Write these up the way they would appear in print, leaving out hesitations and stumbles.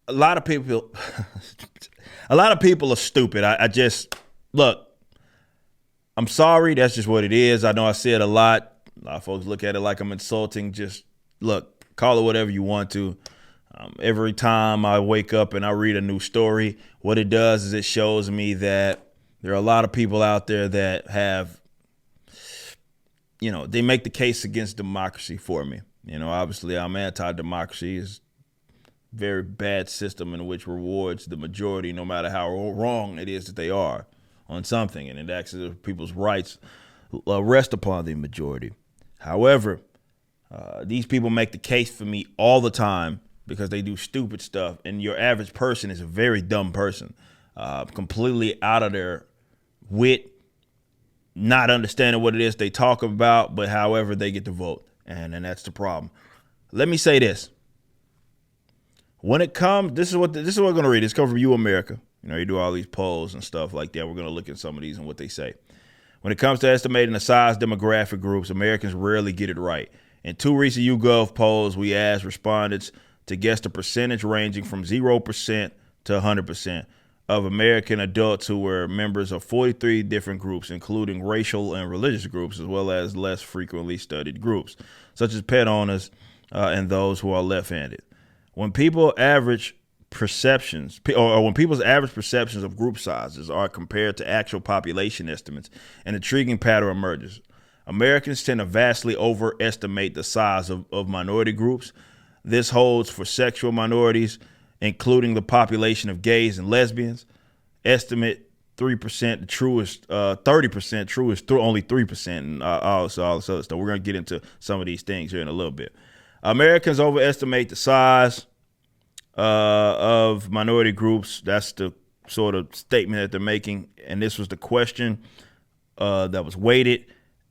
a lot of people, a lot of people are stupid. I just look. I'm sorry. That's just what it is. I know I say it a lot. A lot of folks look at it like I'm insulting. Just look, call it whatever you want to. Every time I wake up and I read a new story, what it does is it shows me that there are a lot of people out there that have, they make the case against democracy for me. Obviously I'm anti-democracy. It's a very bad system in which rewards the majority, no matter how wrong it is that they are on something, and it actually people's rights rest upon the majority. However, these people make the case for me all the time because they do stupid stuff, and your average person is a very dumb person, completely out of their wit, not understanding what it is they talk about, but however they get to vote, and that's the problem. Let me say this. When it comes, this is what I'm going to read. This comes from You America. You do all these polls and stuff like that. We're going to look at some of these and what they say. When it comes to estimating the size demographic groups, Americans rarely get it right. In 2 recent YouGov polls, we asked respondents to guess the percentage ranging from 0% to 100% of American adults who were members of 43 different groups, including racial and religious groups, as well as less frequently studied groups, such as pet owners and those who are left-handed. When people's average perceptions of group sizes are compared to actual population estimates, an intriguing pattern emerges. Americans tend to vastly overestimate the size of minority groups. This holds for sexual minorities, including the population of gays and lesbians. Estimate 3%, the truest 30%, truest only 3%, and all this other stuff. We're going to get into some of these things here in a little bit. Americans overestimate the size of minority groups. That's the sort of statement that they're making. And this was the question that was weighted.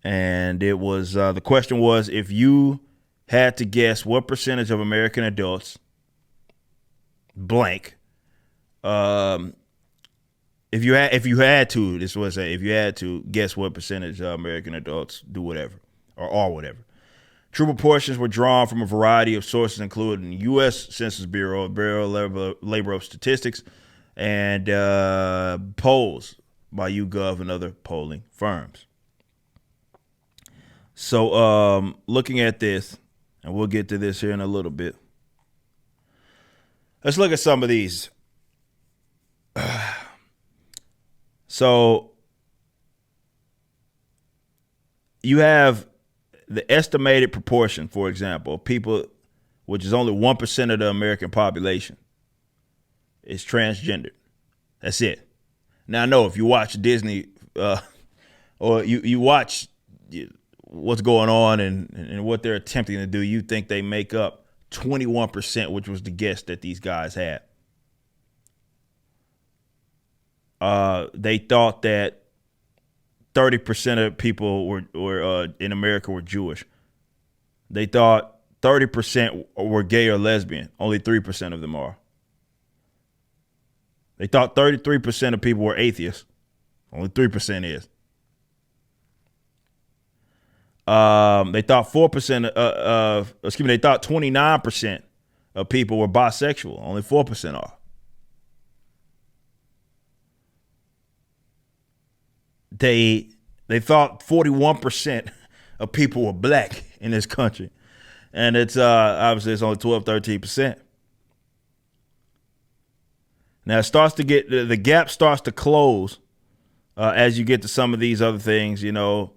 And it was the question was, if you had to guess what percentage of American adults blank, if you had to, this was if you had to guess what percentage of American adults do whatever or are whatever. True proportions were drawn from a variety of sources, including U.S. Census Bureau, Labor of Statistics, and polls by YouGov and other polling firms. So looking at this, and we'll get to this here in a little bit. Let's look at some of these. So you have the estimated proportion, for example, of people, which is only 1% of the American population, is transgendered. That's it. Now, I know if you watch Disney or you watch what's going on and what they're attempting to do, you think they make up 21%, which was the guess that these guys had. They thought that 30% of people were in America were Jewish. They thought 30% were gay or lesbian. Only 3% of them are. They thought 33% of people were atheists. Only 3% is. They thought 4%. They thought 29% of people were bisexual. Only 4% are. They thought 41% of people were black in this country. And it's obviously it's only 12, 13%. Now it starts to get, the gap starts to close as you get to some of these other things, there's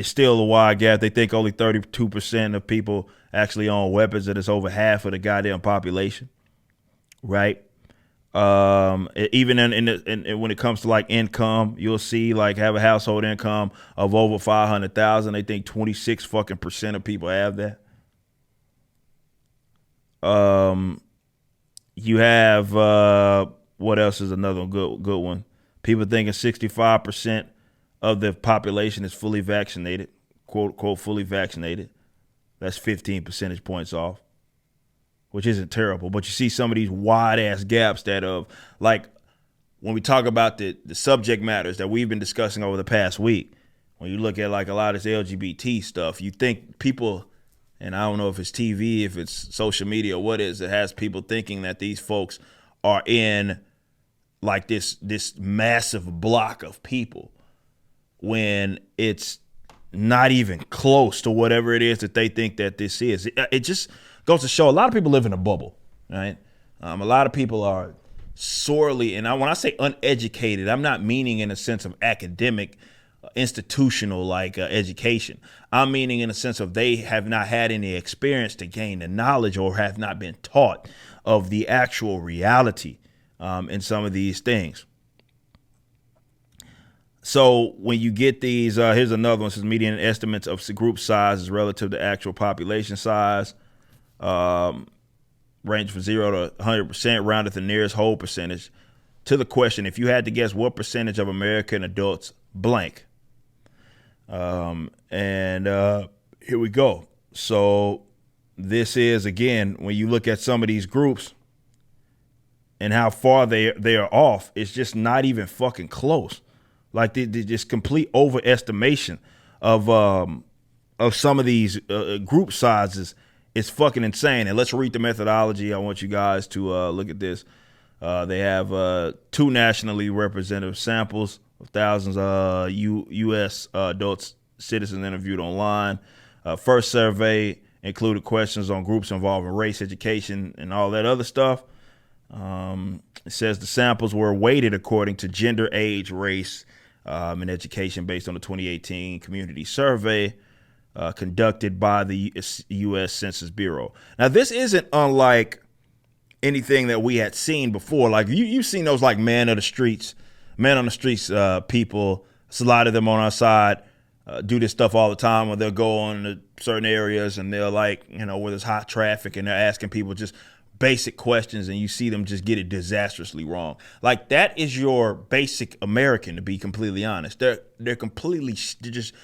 still a wide gap. They think only 32% of people actually own weapons, and it's over half of the goddamn population, right? Even in when it comes to like income, you'll see like have a household income of over 500,000. They think 26% of people have that. You have what else is another good one? People thinking 65% of the population is fully vaccinated, quote unquote fully vaccinated. That's 15 percentage points off, which isn't terrible. But you see some of these wide ass gaps that of like when we talk about the subject matters that we've been discussing over the past week, when you look at like a lot of this LGBT stuff, you think people and I don't know if it's TV, if it's social media, what is it has people thinking that these folks are in like this massive block of people when it's not even close to whatever it is that they think that this is. It just goes to show a lot of people live in a bubble, right? A lot of people are sorely, and when I say uneducated, I'm not meaning in a sense of academic, institutional like education. I'm meaning in a sense of they have not had any experience to gain the knowledge or have not been taught of the actual reality in some of these things. So when you get these, here's another one. Says median estimates of group sizes relative to actual population size. Range from 0 to 100%, rounded to the nearest whole percentage. To the question, if you had to guess what percentage of American adults blank. Here we go. So this is, again, when you look at some of these groups and how far they are off, it's just not even fucking close. Like this complete overestimation of some of these group sizes is fucking insane. And let's read the methodology. I want you guys to look at this. They have 2 nationally representative samples of thousands of U.S. Adults, citizens interviewed online. First survey included questions on groups involving race, education, and all that other stuff. It says the samples were weighted according to gender, age, race, and education based on the 2018 community survey conducted by the U.S. Census Bureau. Now, this isn't unlike anything that we had seen before. Like you've seen those like man on the streets people. It's a lot of them on our side do this stuff all the time where they'll go on to certain areas and they're like, where there's hot traffic and they're asking people just basic questions and you see them just get it disastrously wrong. Like that is your basic American, to be completely honest. They're completely just,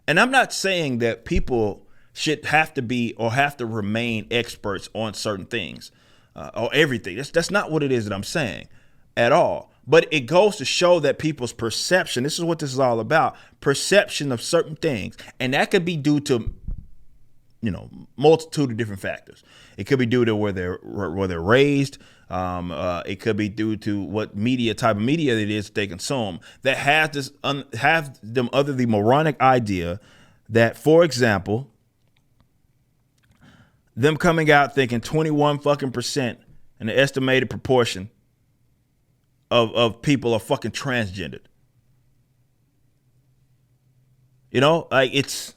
and I'm not saying that people should have to be or have to remain experts on certain things or everything. That's not what it is that I'm saying at all. But it goes to show that people's perception, this is what this is all about, perception of certain things. And that could be due to, multitude of different factors. It could be due to where they're raised. It could be due to what type of media it is that they consume that has have them under the moronic idea that, for example, them coming out thinking 21 fucking percent, an estimated proportion of people are fucking transgendered. Like it's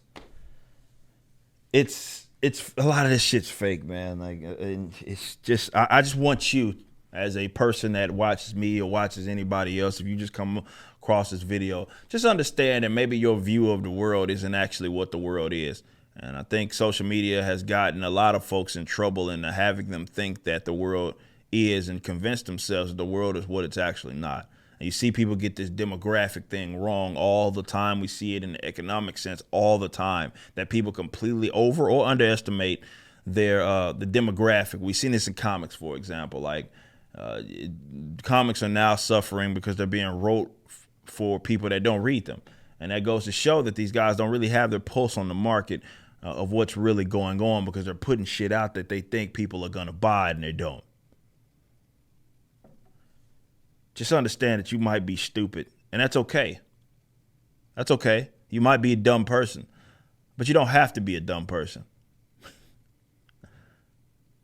a lot of this shit's fake, man. Like it's just, I just want you as a person that watches me or watches anybody else, if you just come across this video, just understand that maybe your view of the world isn't actually what the world is. And I think social media has gotten a lot of folks in trouble into having them think that the world is and convince themselves that the world is what it's actually not. And you see people get this demographic thing wrong all the time. We see it in the economic sense all the time, that people completely over or underestimate their the demographic. We've seen this in comics, for example. Like comics are now suffering because they're being wrote for people that don't read them. And that goes to show that these guys don't really have their pulse on the market of what's really going on, because they're putting shit out that they think people are going to buy and they don't. Just understand that you might be stupid, and that's okay. That's okay. You might be a dumb person, but you don't have to be a dumb person.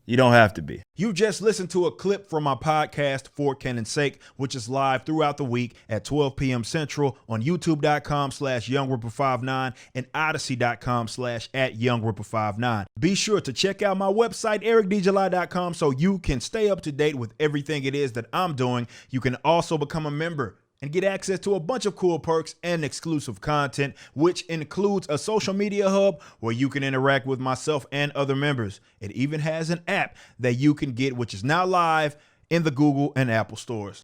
You don't have to be. You just listened to a clip from my podcast, For Canon's Sake, which is live throughout the week at 12 p.m. Central on youtube.com/YoungRipper59 and odyssey.com/@YoungRipper59. Be sure to check out my website, ericdjuly.com, so you can stay up to date with everything it is that I'm doing. You can also become a member and get access to a bunch of cool perks and exclusive content, which includes a social media hub where you can interact with myself and other members. It even has an app that you can get, which is now live in the Google and Apple stores.